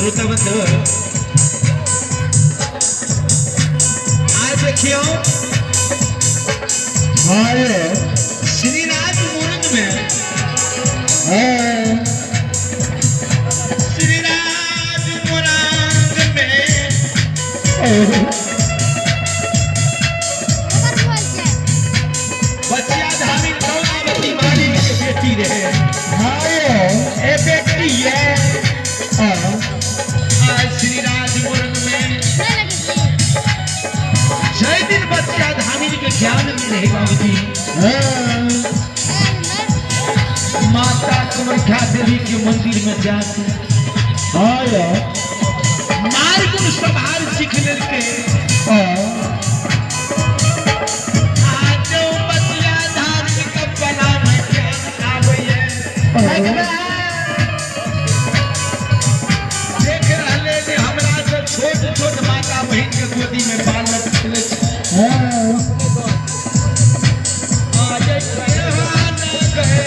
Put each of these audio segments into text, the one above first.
श्रोता बंधु आज देखियो श्री राज मुरंग में श्री राज मुरंग में बचिया धामी कौलावती माली की बेटी रहे ए बेटी है आज श्री राज मुरंग में जय दिन बचिया धामी के ज्ञान में रहे बाबूजी माता कामाख्या देवी के मंदिर में जाके मार्ग संभार सीख लेके आज बचिया धामी का बना में ज्ञान आवे देख रहले ने हमरा से छोट छोट माता बहन के गोदी में बालक खेले आज कहना कहे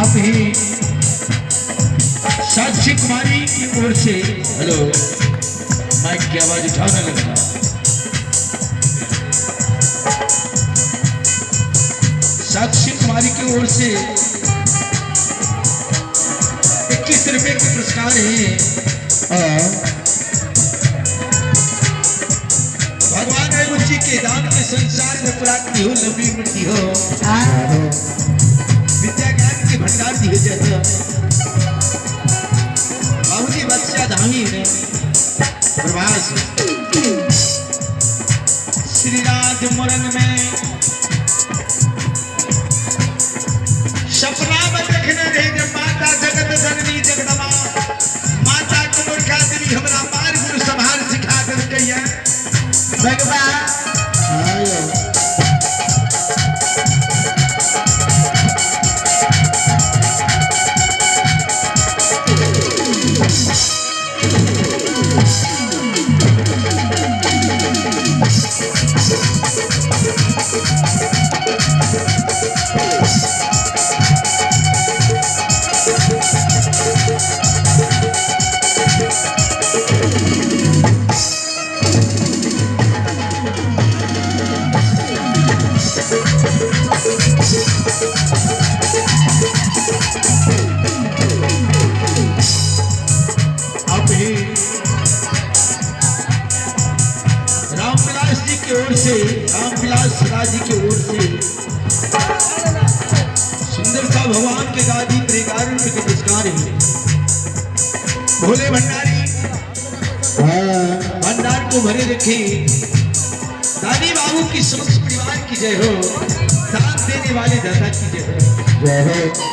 आप ही साक्षी कुमारी की ओर से हेलो माइक की आवाज उठाने लगता साक्षी कुमारी की ओर से 21 रुपए के पुरस्कार है भगवान जी के दान में संसार में प्राप्ति हो लंबी मृत्यु हो विद्या ज्ञान के भंडार दिए जाते बाबूजी बच्चा धामी ने प्रवास श्री राज मुरंग में सपना में देखने रहे जब माता जगत जननी जगदमा माता कामाख्या देवी हमरा मार्ग गुरु संभार सिखा कर कहिए भगवान रामविलास राजी की ओर से सुंदर सा भगवान के गादी पर 11 रुपए के पुरस्कार है भोले भंडारी भंडार को भरे रखे दादी बाबू की समस्त परिवार की जय हो दान देने वाले दाता की जय हो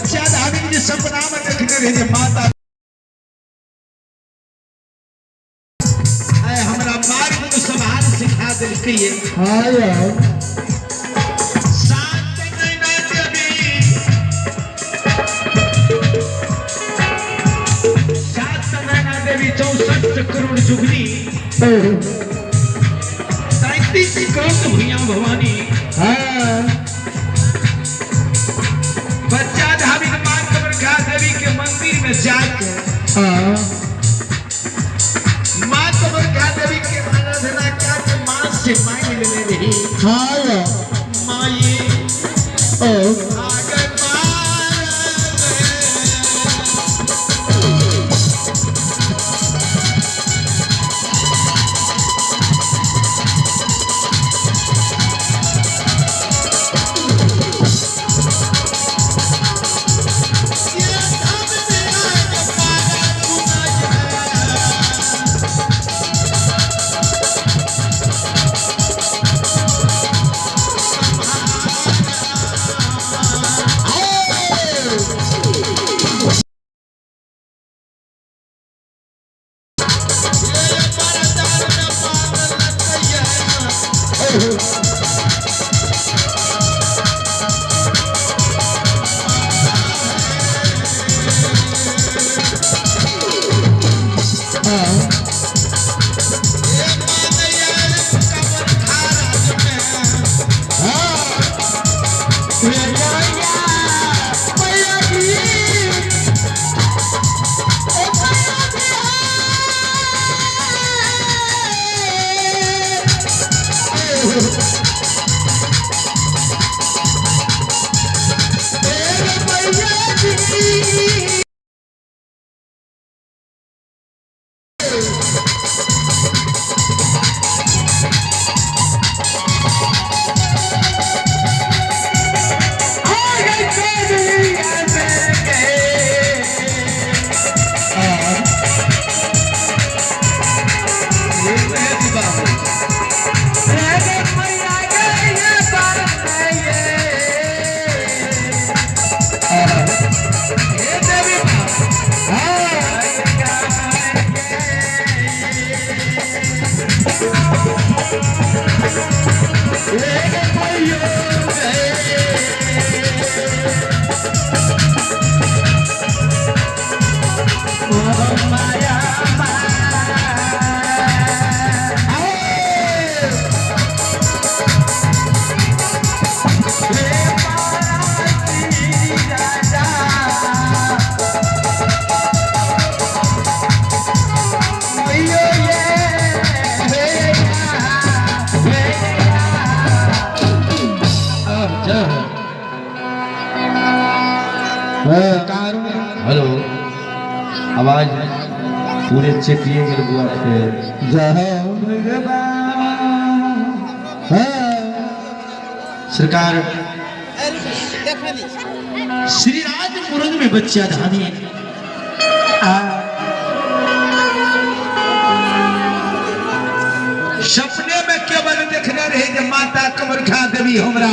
बच्चा धामी के सपना में देखने रहे जे माता हमरा मार्ग में संभाल सिखा दिलकै है। हाँ यार 64 करोड़ जुगनी 33 करोड़ भैया भवानी बच्चा धामी मां कमरखा देवी के मंदिर में जाकर मां कमरखा देवी के आराधना करके मां से मांग लेने रही। माई हेलो आवाज पूरे क्षेत्रीय के बुआ से सरकार श्री राज मुरंग में बच्चा धानी सपने में केवल देखने रहे कि माता कमरखा देवी हमरा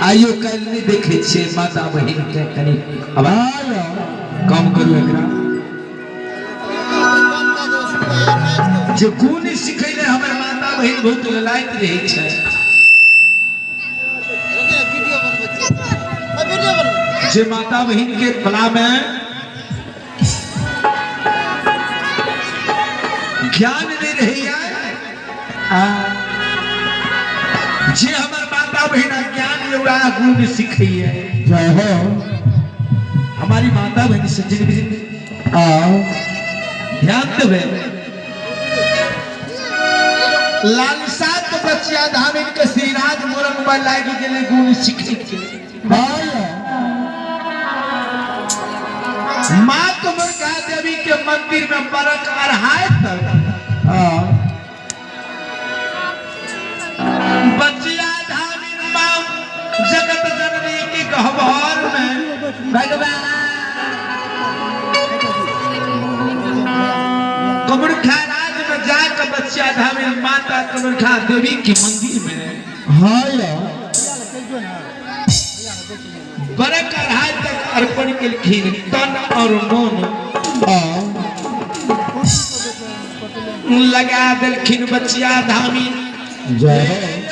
आइयो कल नहीं देखे छे माता बहन के कनी आवाज कम करू एकरा जे गुण सिखैले हमर माता बहन बहुत ललायत रहे छे जे माता बहन के कला में ज्ञान नहीं रही जे हमर माता बहन ज्ञान लेवड़ा गुण सीखी है हमारी माता बहन सज्जन भी ध्यान देवे लालसा तो बच्चा धामिन के श्रीराज मुरंग में लागी गेले गुण सीखी माँ कमरखा देवी के मंदिर में बरक अढ़ाई तक बच्चिया धामिन माँ जगत जननी की गहवर में भगवान कमरखा राज में जाकर बच्चिया धामिन माता कमरखा देवी के मंदिर में बड़े कढ़ाई तक अर्पण केलखिन तन और मन लगा देलखिन बचिया धामी जय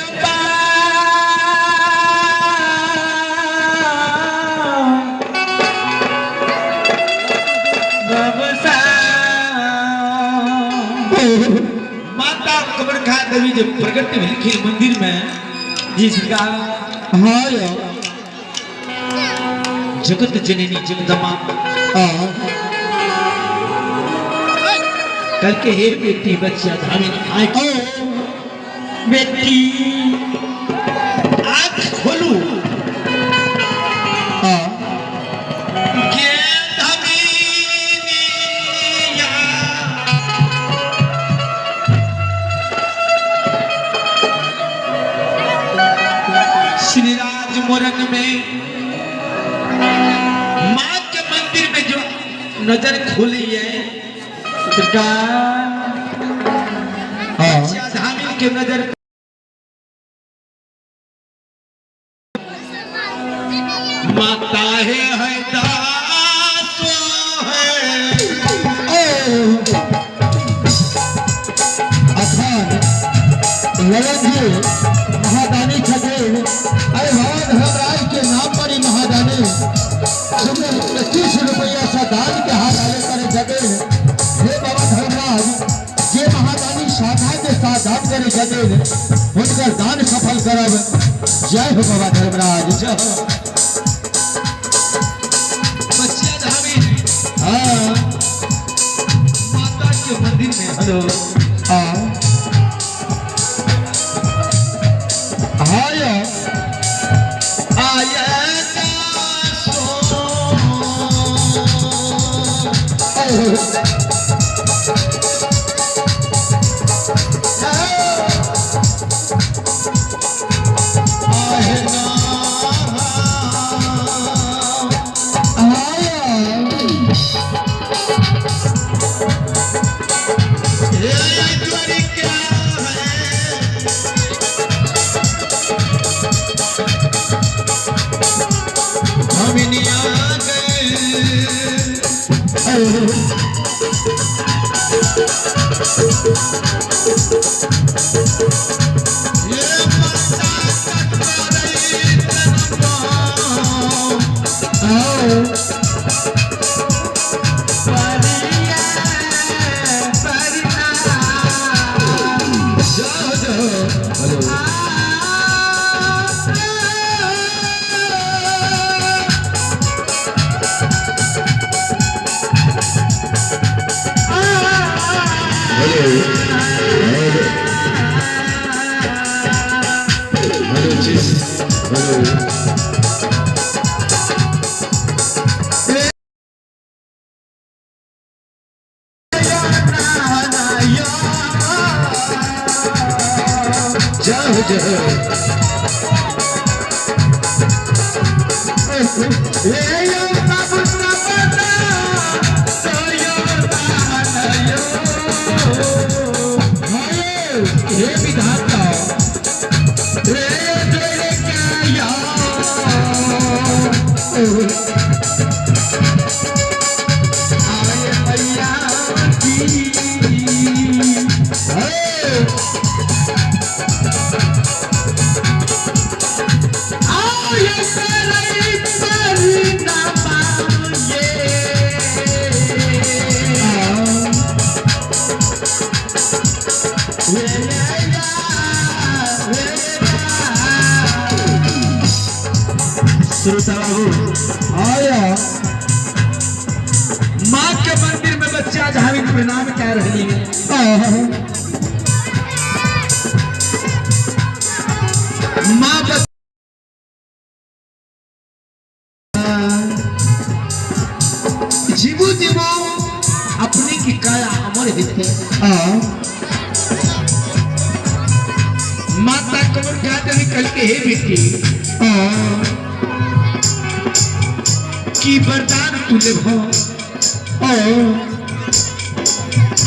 माता कमरखा देवी जब प्रकट भेलखिन मंदिर में जिसका हाँ जगत जननी जगदम्बा कल के हे बेटी बच्चा धामी आँख बेटी आँख खोलू श्री राज मोरन में माँ के मंदिर में जो नजर खोली है धामी के नजर माता है दासो है अखान ललन जी महादानी छठेल अरे बाबा धर्मराज के नाम पर ही महादानी सुंदर 25 रुपया सा दान के हाथ आले करे जगे हे बाबा धर्मराज ये महादानी साधा के साथ दान करे जगे उनका दान सफल करब जय हो बाबा धर्मराज बच्चिया धामी माता के मंदिर में हेलो माँ के मंदिर में बच्चा धामी प्रणाम कह रही है माँ जीवो जीवो अपने की काया अमर हिते माता कमर क्या देवी कल के हे बेटी की वरदान तुले भो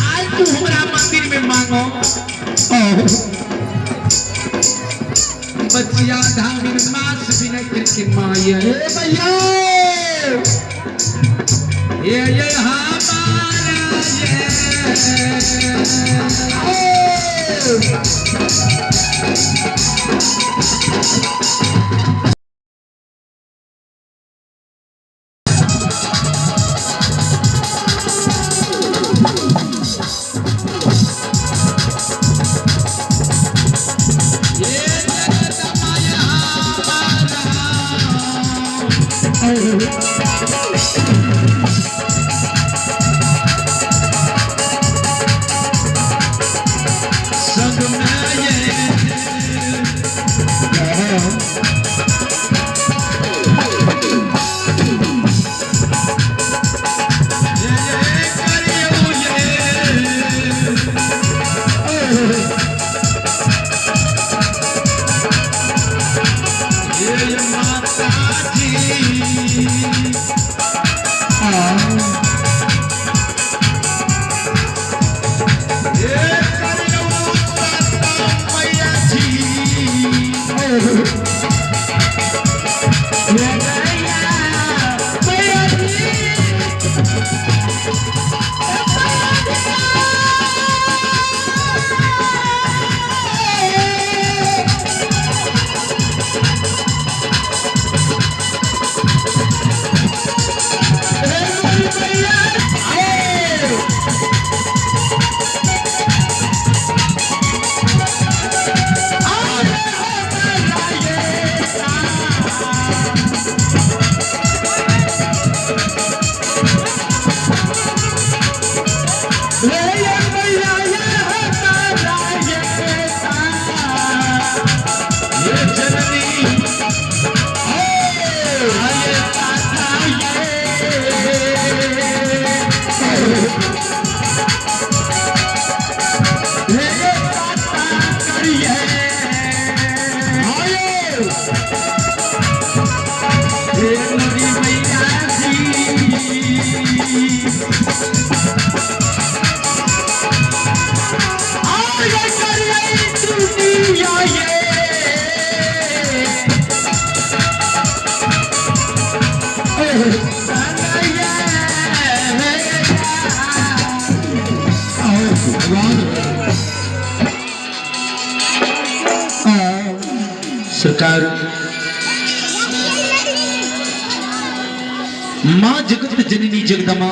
आज तू हमारा मंदिर में मांगो बच्चा या धाम मास बिना करके माया भैया ये हमारा सरकार माँ जगत जननी जगदमा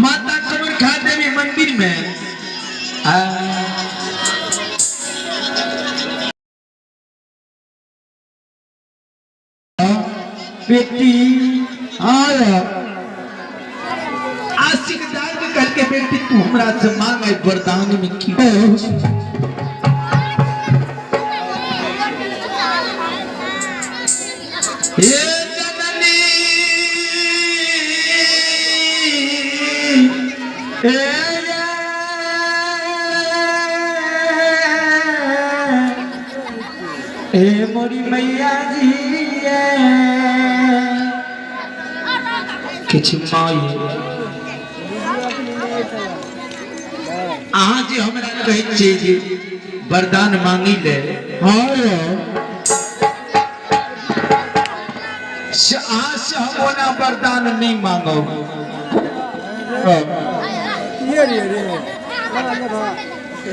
माता कमरखा देवी मंदिर में बेटी आया आशिक दाग करके बेटी तू हमरा से मांगे वरदान में की ये जननी ए मोरी मैया जी किछ माई अहाँ जे हमरा कहै छियै जे वरदान मांगी ले आज से हम ओना वरदान नहीं मांगो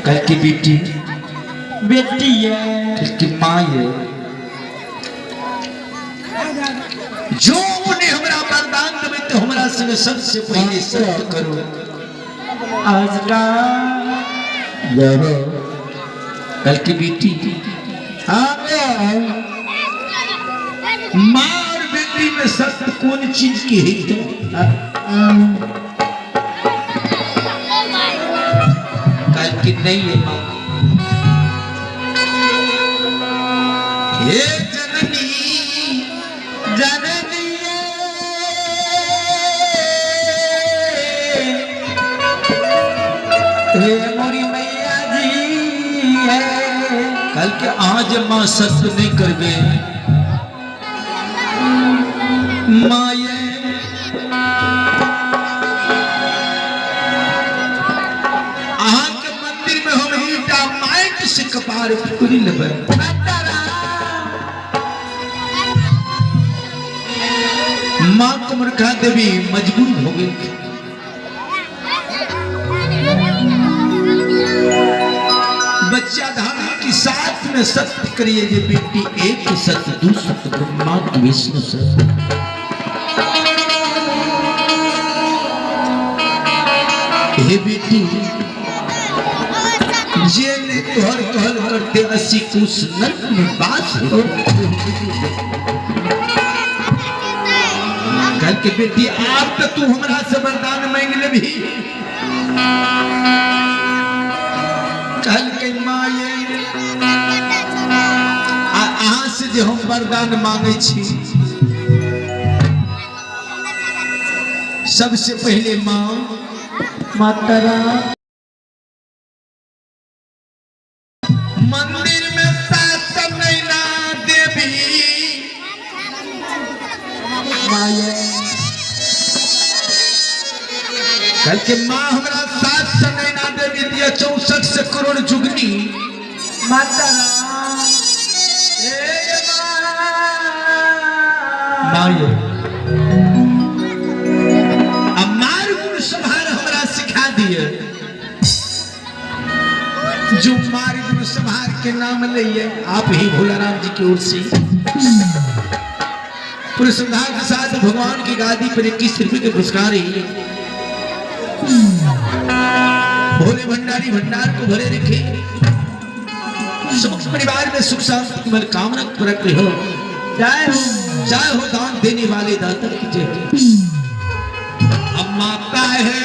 कल की बेटी है कल की माँ है जो उन्हें हमरा वरदान देवे तो हमरा संग सबसे पहले सत्य करो आज का कल की बेटी माँ और बेटी में सत्य कौन चीज की है कल की नहीं है माँ हे जननी जननी हे मोरी मैया जी है कल के आज माँ सत्य नहीं करबे माये अहाँ के मंदिर में हम ईटा माइट से कपा हजार पूरी लेबे माँ कुमरखा देवी मजबूर हो गई। बच्चा धाम की साथ में सत्य करिए जे बेटी एक सत्य दू सत्य ब्रह्मा विष्णु सत्य। हे बेटी जे ने तोहर कहल करते 80 कुछ नरक में बास हो कल के बेटी आप तो तू हमरा से वरदान मांग ले भी कल के माँ ये अहाँ से जो हम वरदान मांगे छी सबसे पहले माँ माता मंदिर में सासम नैना देवी कल के माँ हमारा सास नैना देवी दिया 64 से करोड़ जुगनी माता मार गुण संहार हमारा सिखा दिए जो मार गुण संहार के नाम लिए आप ही भोलाराम जी की ओर से पूरे संधार के साथ भगवान की गादी पर 21 रुपए के पुरस्कार ही भोले भंडारी भंडार को भरे रखे समस्त परिवार में सुख शांति की मनोकामना पूरा हो जय हो दान देने वाले दाता की जय। अब माता है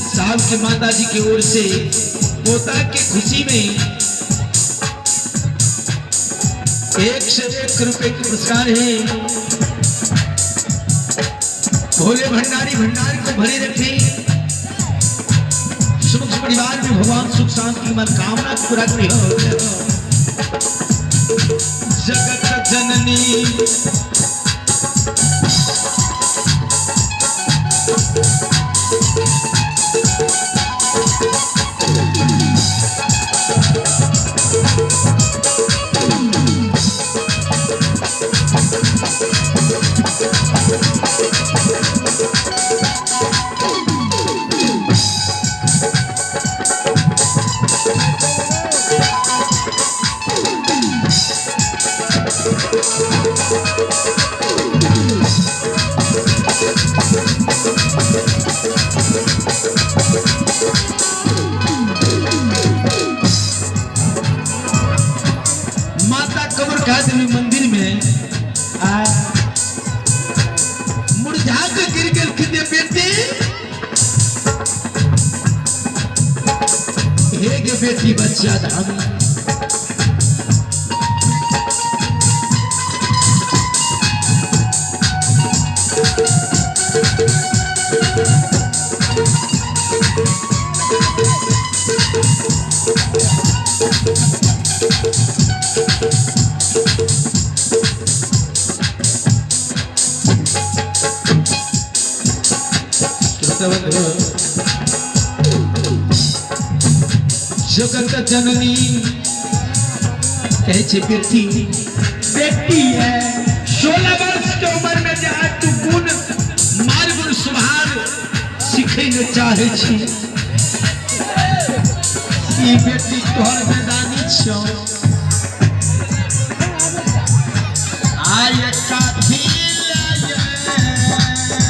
साहब के माता जी की ओर से पोता की खुशी में 1 से 1 रुपए के पुरस्कार है। भोले भंडारी भंडार को भरे रखे सुख परिवार में भगवान सुख शांति की मनोकामना पूरा हो जगत जननी मंदिर में मुरझा के गिर गए कितने बेटी हे गे बेटी बच्चा धाम जगत जननी कहे बेटी बेटी है 16 वर्ष की उम्र में जहाँ तू गुण मार गुण सुधार सीखे न चाहे छी बेटी तोहर मैदानी छ